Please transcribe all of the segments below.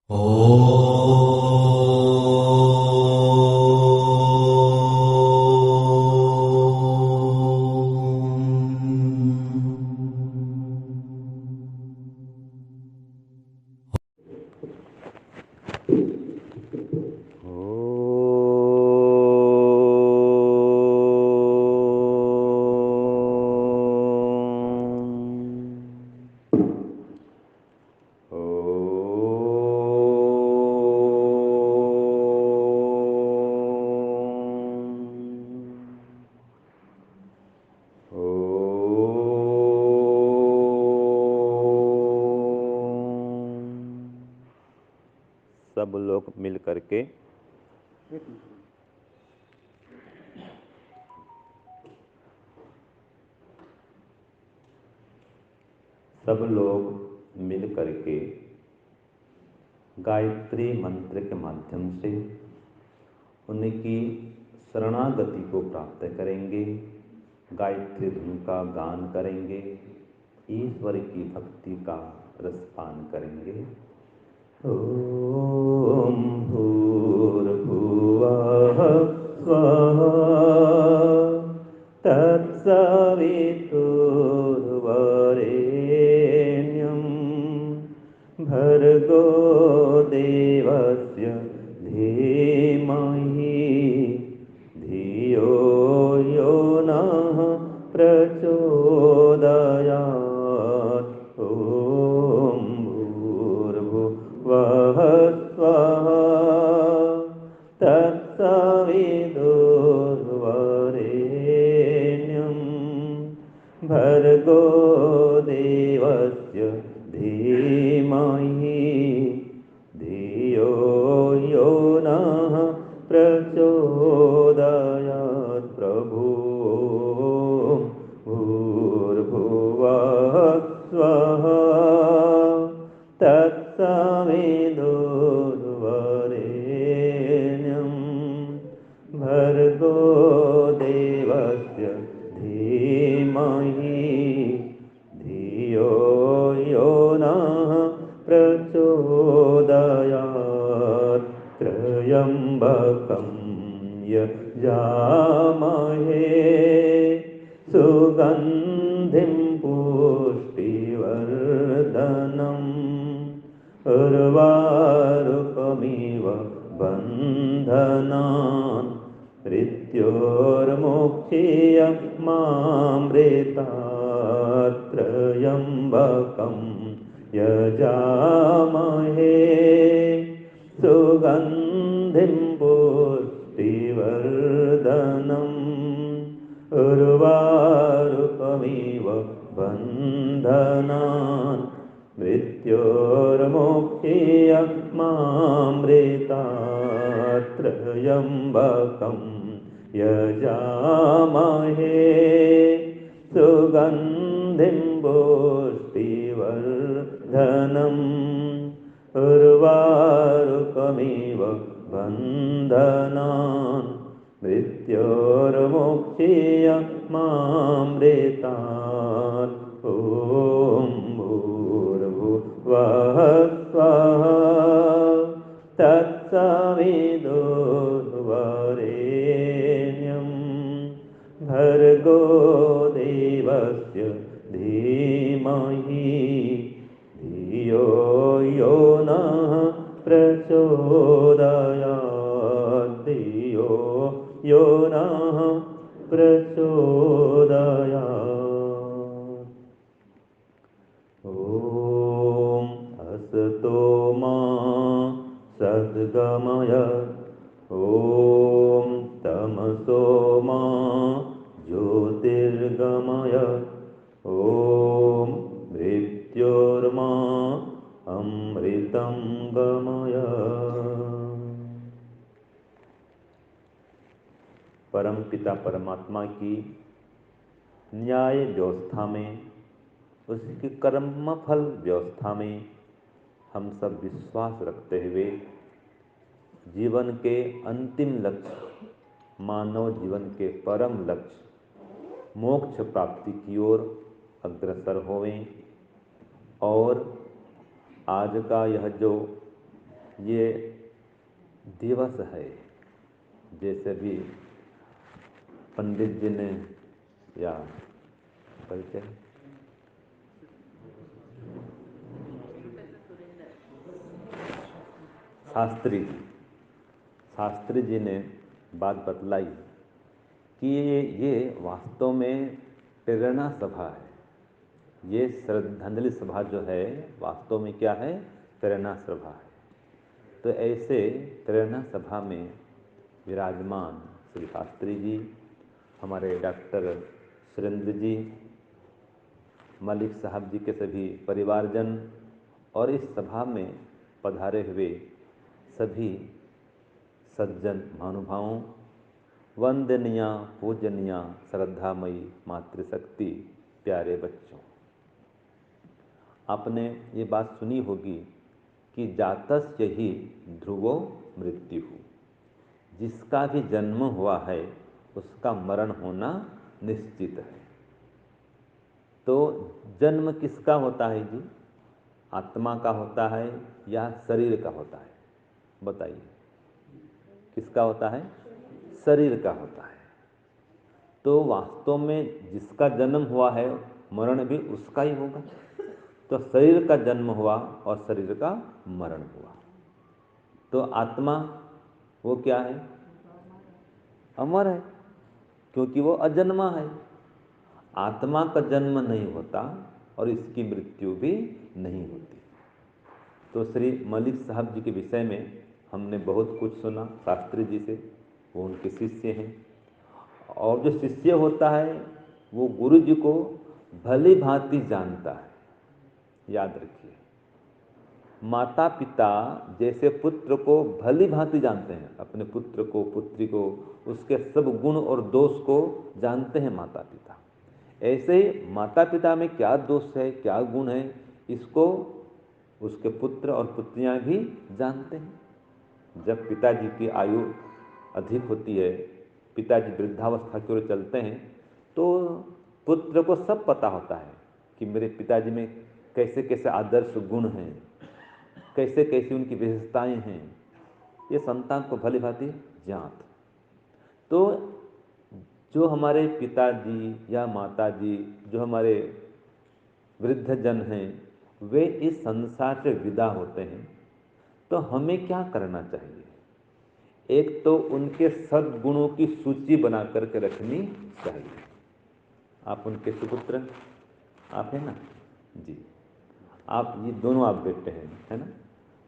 सब लोग मिल करके गायत्री मंत्र के माध्यम से उनकी शरणागति को प्राप्त करेंगे। गायत्री धुन का गान करेंगे, ईश्वर की भक्ति का रसपान करेंगे। ओम भूर्भुवः स्वः तत्सवितुर्वरेण्यं भर्गो देवस्य धीमहि धियो यो नः प्रचोदयात्। ओम भूर्भुवः स्वः तत्सवितुर्वरेण्यं भर्गो देवस्य धीमहि धियो यो नः प्रचोदयात्। प्रभु भूर्भुवः स्वः तत्सवितुर्वरेण्यं भर्गो देवस्य धीमहि धियो यो नः प्रचोदयात्। त्र्यम्बकं यजामहे सुगन्धिं पुष्टिवर्धनम् उर्वारुकमिव बन्धनान् मृत्योर्मुक्षीयमामृतात्। त्र्यम्बकं यजामहे सुगन्धिं पुष्टिवर्धनम् उर्वारुकमिव बन्धनान् मृत्योर्मुक्षीयमामृतात्। त्र्यम्बकं यजामहे सुगन्धिं पुष्टिवर्धनम् उर्वारुकमिव बन्धनान् मृत्योर्मुक्षीयमामृतात्। ओम भूर्भुवः स्वः तत्सवितुर्वरेण्यं भर्गो देवस्य धीमहि धियो यो नः प्रचोदयात्। धियो यो नः प्रचोदयात्। ओम असतो मा सद्गमय ओम तमसो मा ज्योतिर्गमय ओम मृत्योर्मा अमृतं गमय। परम पिता परमात्मा की न्याय व्यवस्था में, उसकी कर्मफल व्यवस्था में हम सब विश्वास रखते हुए जीवन के अंतिम लक्ष्य, मानव जीवन के परम लक्ष्य मोक्ष प्राप्ति की ओर अग्रसर होवें। और आज का यह जो ये दिवस है, जैसे भी पंडित जी ने या परिचय शास्त्री जी ने बात बतलाई कि ये वास्तव में प्रेरणा सभा है। ये श्रद्धांजलि सभा जो है वास्तव में क्या है? प्रेरणा सभा है। तो ऐसे प्रेरणा सभा में विराजमान श्री शास्त्री जी, हमारे डॉक्टर सुरेंद्र जी, मलिक साहब जी के सभी परिवारजन और इस सभा में पधारे हुए सभी सज्जन महानुभावों, वंदनीय पूजनीय श्रद्धामयी मातृशक्ति प्यारे बच्चों, आपने ये बात सुनी होगी कि जातस्य ही ध्रुवो मृत्यु, जिसका भी जन्म हुआ है उसका मरण होना निश्चित है। तो जन्म किसका होता है जी? आत्मा का होता है या शरीर का होता है? बताइए, किसका होता है? शरीर का होता है। तो वास्तव में जिसका जन्म हुआ है मरण भी उसका ही होगा। तो शरीर का जन्म हुआ और शरीर का मरण हुआ। तो आत्मा वो क्या है? अमर है, क्योंकि वो अजन्मा है। आत्मा का जन्म नहीं होता और इसकी मृत्यु भी नहीं होती। तो श्री मलिक साहब जी के विषय में हमने बहुत कुछ सुना शास्त्री जी से, वो उनके शिष्य हैं। और जो शिष्य होता है वो गुरु जी को भली भांति जानता है। याद रखिए, माता पिता जैसे पुत्र को भली भांति जानते हैं, अपने पुत्र को, पुत्री को, उसके सब गुण और दोष को जानते हैं माता पिता। ऐसे ही माता पिता में क्या दोष है, क्या गुण है, इसको उसके पुत्र और पुत्रियां भी जानते हैं। जब पिताजी की आयु अधिक होती है, पिताजी वृद्धावस्था की ओर चलते हैं, तो पुत्र को सब पता होता है कि मेरे पिताजी में कैसे कैसे आदर्श गुण हैं, कैसे कैसी उनकी विशेषताएं हैं, ये संतान को भली भांति ज्ञात। तो जो हमारे पिताजी या माताजी, जो हमारे वृद्धजन हैं, वे इस संसार से विदा होते हैं, तो हमें क्या करना चाहिए? एक तो उनके सद्गुणों की सूची बना करके रखनी चाहिए। आप उनके सुपुत्र, आप हैं ना जी, आप ये दोनों आप बेटे हैं, है ना?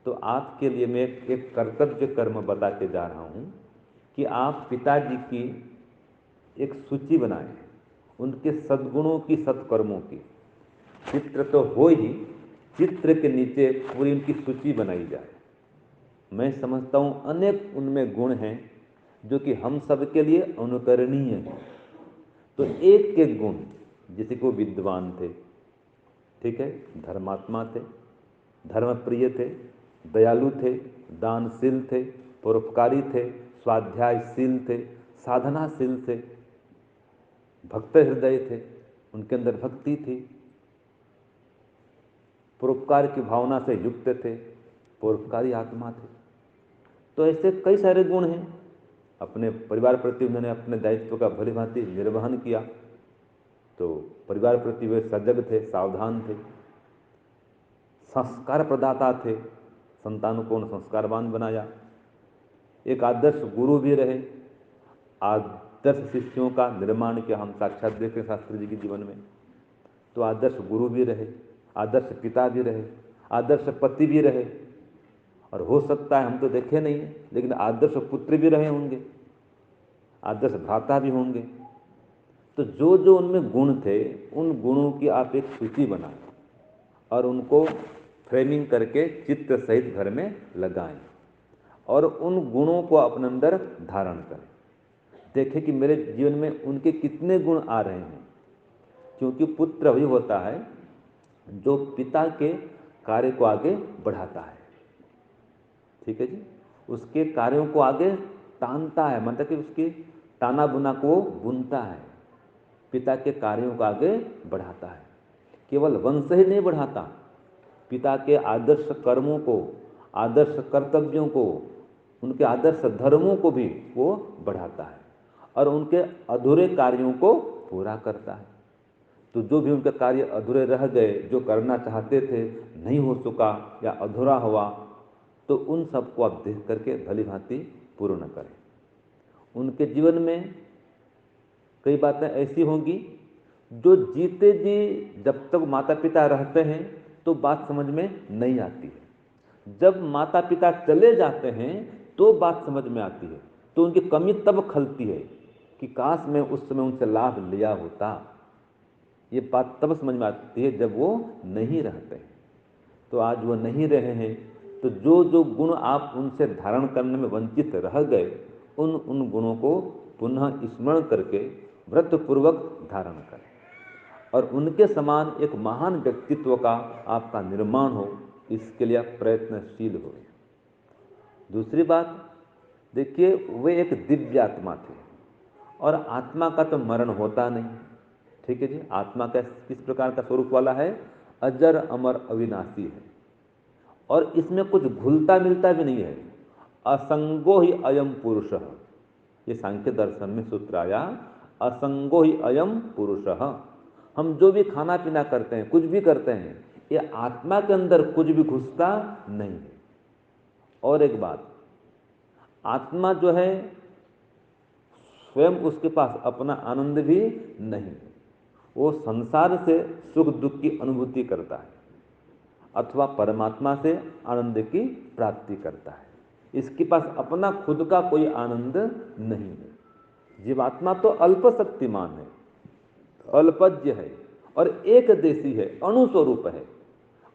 तो आपके लिए मैं एक कर्तव्य कर्म बता के जा रहा हूँ कि आप पिताजी की एक सूची बनाएं, उनके सद्गुणों की, सत्कर्मों की। चित्र तो हो ही, चित्र के नीचे पूरी उनकी सूची बनाई जाए। मैं समझता हूँ अनेक उनमें गुण हैं जो कि हम सब के लिए अनुकरणीय हैं। तो एक एक गुण, जैसे कि वो विद्वान थे, ठीक है, धर्मात्मा थे, धर्मप्रिय थे, दयालु थे, दानशील थे, परोपकारी थे, स्वाध्यायशील थे, साधनाशील थे, भक्त हृदय थे, उनके अंदर भक्ति थी, परोपकार की भावना से युक्त थे, परोपकारी आत्मा थे। तो ऐसे कई सारे गुण हैं। अपने परिवार प्रति उन्होंने अपने दायित्व का भली भांति निर्वहन किया, तो परिवार प्रति वे सजग थे, सावधान थे, संस्कार प्रदाता थे, संतानों को उन्होंने संस्कारवान बनाया। एक आदर्श गुरु भी रहे, आदर्श शिष्यों का निर्माण किया। हम साक्षात देखें शास्त्री जी के जीवन में, तो आदर्श गुरु भी रहे, आदर्श पिता भी रहे, आदर्श पति भी रहे, और हो सकता है हम तो देखे नहीं है, लेकिन आदर्श पुत्र भी रहे होंगे, आदर्श भ्राता भी होंगे। तो जो जो उनमें गुण थे, उन गुणों की आप एक सूची बनाएं और उनको फ्रेमिंग करके चित्र सहित घर में लगाएं और उन गुणों को अपने अंदर धारण करें। देखें कि मेरे जीवन में उनके कितने गुण आ रहे हैं, क्योंकि पुत्र वही होता है जो पिता के कार्य को आगे बढ़ाता है। ठीक है जी, उसके कार्यों को आगे तानता है, मतलब कि उसकी ताना बुना को बुनता है, पिता के कार्यों को आगे बढ़ाता है। केवल वंश ही नहीं बढ़ाता, पिता के आदर्श कर्मों को आदर्श कर्तव्यों को, उनके आदर्श धर्मों को भी वो बढ़ाता है और उनके अधूरे कार्यों को पूरा करता है। तो जो भी उनके कार्य अधूरे रह गए, जो करना चाहते थे नहीं हो सका या अधूरा हुआ, तो उन सबको आप देख करके भली भांति पूर्ण करें। उनके जीवन में कई बातें ऐसी होंगी जो जीते जी जब तक माता पिता रहते हैं तो बात समझ में नहीं आती है, जब माता पिता चले जाते हैं तो बात समझ में आती है। तो उनकी कमी तब खलती है कि काश मैं उस समय उनसे लाभ लिया होता। ये बात तब समझ में आती है जब वो नहीं रहते हैं। तो आज वो नहीं रहे हैं, तो जो जो गुण आप उनसे धारण करने में वंचित रह गए, उन गुणों को पुनः स्मरण करके व्रतपूर्वक धारण करें और उनके समान एक महान व्यक्तित्व का आपका निर्माण हो, इसके लिए आप प्रयत्नशील हो। दूसरी बात देखिए, वे एक दिव्य आत्मा थे और आत्मा का तो मरण होता नहीं, ठीक है जी। आत्मा का किस प्रकार का स्वरूप वाला है? अजर अमर अविनाशी है और इसमें कुछ घुलता मिलता भी नहीं है। असंगो ही अयम पुरुष, ये सांख्य दर्शन में सूत्र आया, असंगो ही अयम पुरुष। हम जो भी खाना पीना करते हैं, कुछ भी करते हैं, ये आत्मा के अंदर कुछ भी घुसता नहीं है। और एक बात, आत्मा जो है स्वयं उसके पास अपना आनंद भी नहीं है। वो संसार से सुख दुख की अनुभूति करता है अथवा परमात्मा से आनंद की प्राप्ति करता है। इसके पास अपना खुद का कोई आनंद नहीं है। जीवात्मा तो अल्प शक्तिमान है, अल्पज्ञ है और एक देशी है, अणुस्वरूप है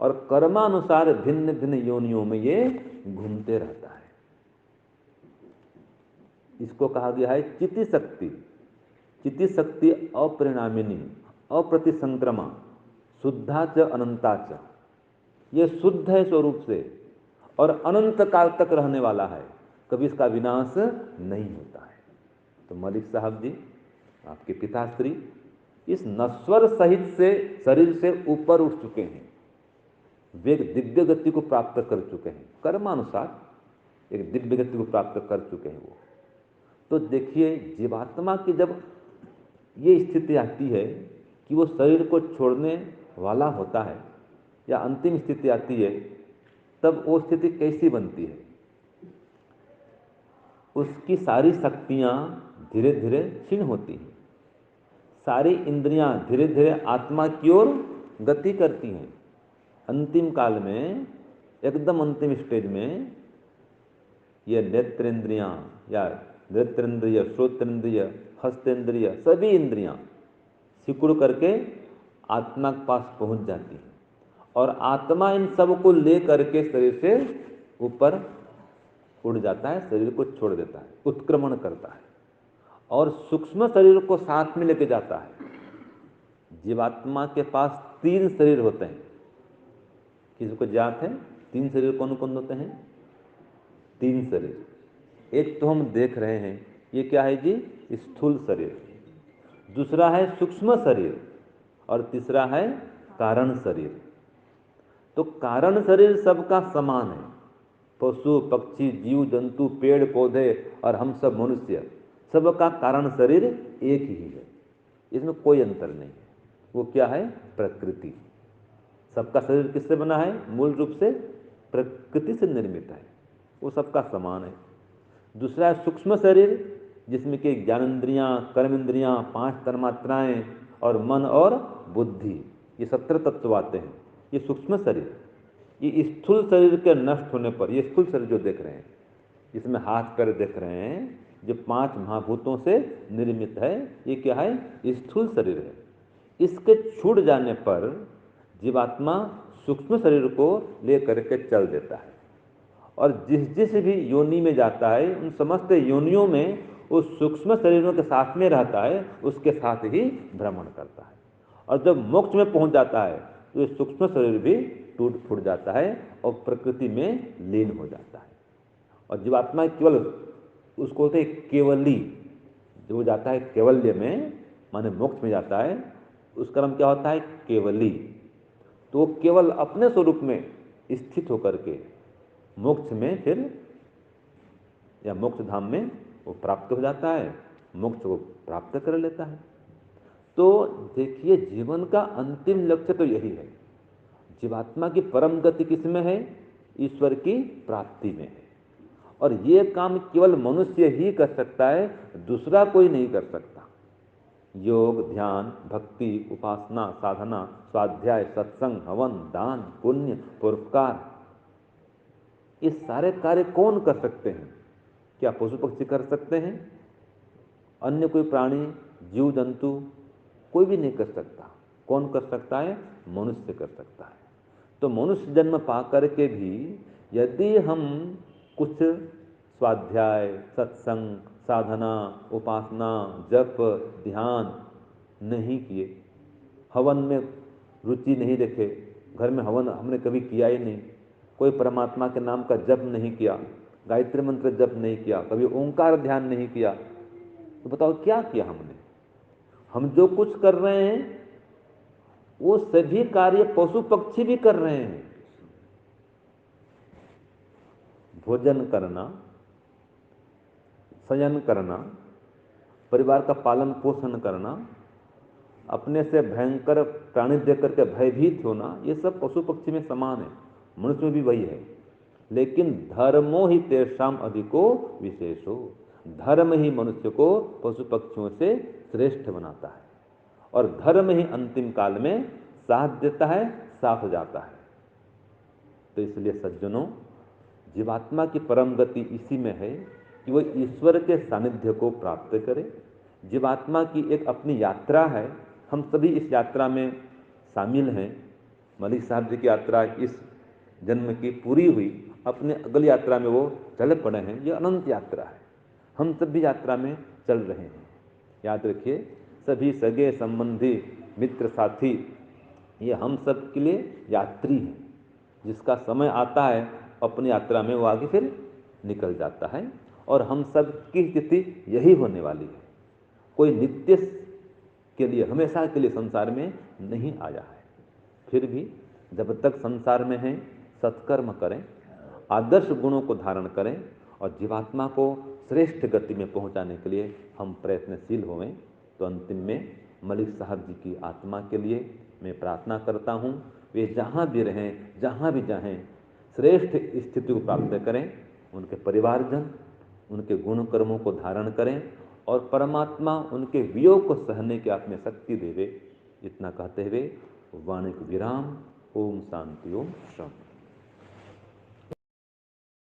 और कर्मानुसार भिन्न भिन्न योनियों में ये घूमते रहता है। इसको कहा गया है चिति शक्ति। चिति शक्ति अपरिणामिनी, अप्रतिसंक्रमा, शुद्धा च अनंता च। ये शुद्ध है स्वरूप से और अनंत काल तक रहने वाला है, कभी इसका विनाश नहीं होता है। तो मलिक साहब जी, आपके पिताश्री इस नश्वर सहित से शरीर से ऊपर उठ चुके हैं, वे एक दिव्य गति को प्राप्त कर चुके हैं, कर्मानुसार एक दिव्य गति को प्राप्त कर चुके हैं वो। तो देखिए, जीवात्मा की जब ये स्थिति आती है कि वो शरीर को छोड़ने वाला होता है या अंतिम स्थिति आती है, तब वो स्थिति कैसी बनती है? उसकी सारी शक्तियां धीरे धीरे क्षीण होती हैं, सारी इंद्रियां धीरे धीरे आत्मा की ओर गति करती हैं। अंतिम काल में, एकदम अंतिम स्टेज में, ये नेत्रेंद्रियां या नेत्रेंद्रिय, श्रोतेंद्रिय, हस्तेंद्रिय, सभी इंद्रियां सिकुड़ करके आत्मा के पास पहुंच जाती हैं और आत्मा इन सब को ले करके शरीर से ऊपर उड़ जाता है, शरीर को छोड़ देता है, उत्क्रमण करता है और सूक्ष्म शरीर को साथ में लेके जाता है। जीवात्मा के पास 3 शरीर होते हैं, किसी को ज्ञात है 3 शरीर कौन कौन होते हैं? 3 शरीर। एक तो हम देख रहे हैं, ये क्या है जी? स्थूल शरीर। दूसरा है सूक्ष्म शरीर और तीसरा है कारण शरीर। तो कारण शरीर सबका समान है, पशु पक्षी जीव जंतु पेड़ पौधे और हम सब मनुष्य, सबका कारण शरीर एक ही है, इसमें कोई अंतर नहीं है। वो क्या है? प्रकृति। सबका शरीर किससे बना है? मूल रूप से प्रकृति से निर्मित है, वो सबका समान है। दूसरा है सूक्ष्म शरीर, जिसमें कि ज्ञानेंद्रियां, कर्मेंद्रियां, 5 तन्मात्राएं और मन और बुद्धि, ये 17 तत्व आते हैं। ये सूक्ष्म शरीर, ये स्थूल शरीर के नष्ट होने पर, ये स्थूल शरीर जो देख रहे हैं, इसमें हाथ पैर देख रहे हैं, जो 5 महाभूतों से निर्मित है, ये क्या है? स्थूल शरीर है। इसके छूट जाने पर जीवात्मा सूक्ष्म शरीर को लेकर के चल देता है और जिस जिस भी योनि में जाता है, उन समस्त योनियों में उस सूक्ष्म शरीरों के साथ में रहता है, उसके साथ ही भ्रमण करता है और जब मोक्ष में पहुंच जाता है तो ये सूक्ष्म शरीर भी टूट फूट जाता है और प्रकृति में लीन हो जाता है। और जीवात्मा केवल, उसको बोलते हैं केवली, जो जाता है केवल्य में, माने मोक्ष में जाता है, उसका नाम क्या होता है? केवली। तो केवल अपने स्वरूप में स्थित होकर के मोक्ष में फिर या मोक्ष धाम में वो प्राप्त हो जाता है, मोक्ष को प्राप्त कर लेता है। तो देखिए, जीवन का अंतिम लक्ष्य तो यही है। जीवात्मा की परम गति किसमें है? ईश्वर की प्राप्ति में है। और ये काम केवल मनुष्य ही कर सकता है, दूसरा कोई नहीं कर सकता। योग, ध्यान, भक्ति, उपासना, साधना, स्वाध्याय, सत्संग, हवन, दान, पुण्य, परोपकार, ये सारे कार्य कौन कर सकते हैं? क्या पशु पक्षी कर सकते हैं? अन्य कोई प्राणी, जीव जंतु कोई भी नहीं कर सकता। कौन कर सकता है? मनुष्य कर सकता है। तो मनुष्य जन्म पा करके भी यदि हम कुछ स्वाध्याय, सत्संग, साधना, उपासना, जप, ध्यान नहीं किए, हवन में रुचि नहीं रखे, घर में हवन हमने कभी किया ही नहीं, कोई परमात्मा के नाम का जप नहीं किया, गायत्री मंत्र जप नहीं किया, कभी ओंकार ध्यान नहीं किया, तो बताओ क्या किया हमने? हम जो कुछ कर रहे हैं वो सभी कार्य पशु पक्षी भी कर रहे हैं। भोजन करना, शयन करना, परिवार का पालन पोषण करना, अपने से भयंकर प्राणी देख करके भयभीत होना, ये सब पशु पक्षी में समान है, मनुष्य में भी वही है। लेकिन धर्मो ही तेषाम अधिको विशेषो, धर्म ही मनुष्य को पशु पक्षियों से श्रेष्ठ बनाता है, और धर्म ही अंतिम काल में साथ देता है, साथ जाता है। तो इसलिए सज्जनों, जीवात्मा की परम गति इसी में है कि वह ईश्वर के सानिध्य को प्राप्त करे। जीवात्मा की एक अपनी यात्रा है, हम सभी इस यात्रा में शामिल हैं। मलिक साहब जी की यात्रा इस जन्म की पूरी हुई, अपने अगली यात्रा में वो चल पड़े हैं। ये अनंत यात्रा है, हम सब भी यात्रा में चल रहे हैं। याद रखिए, सभी सगे संबंधी मित्र साथी ये हम सब के लिए यात्री हैं। जिसका समय आता है अपनी यात्रा में वो आगे फिर निकल जाता है, और हम सब की स्थिति यही होने वाली है। कोई नित्य के लिए, हमेशा के लिए संसार में नहीं आया है। फिर भी जब तक संसार में हैं, सत्कर्म करें, आदर्श गुणों को धारण करें, और जीवात्मा को श्रेष्ठ गति में पहुंचाने के लिए हम प्रयत्नशील होवें। तो अंतिम में मलिक साहब जी की आत्मा के लिए मैं प्रार्थना करता हूँ, वे जहाँ भी रहें, जहाँ भी जाएं, श्रेष्ठ स्थिति को प्राप्त करें। उनके परिवारजन उनके गुण कर्मों को धारण करें, और परमात्मा उनके वियोग को सहने की आप में शक्ति देवे। इतना कहते हुए वाणी को विराम। ओम शांति, ओम शांति।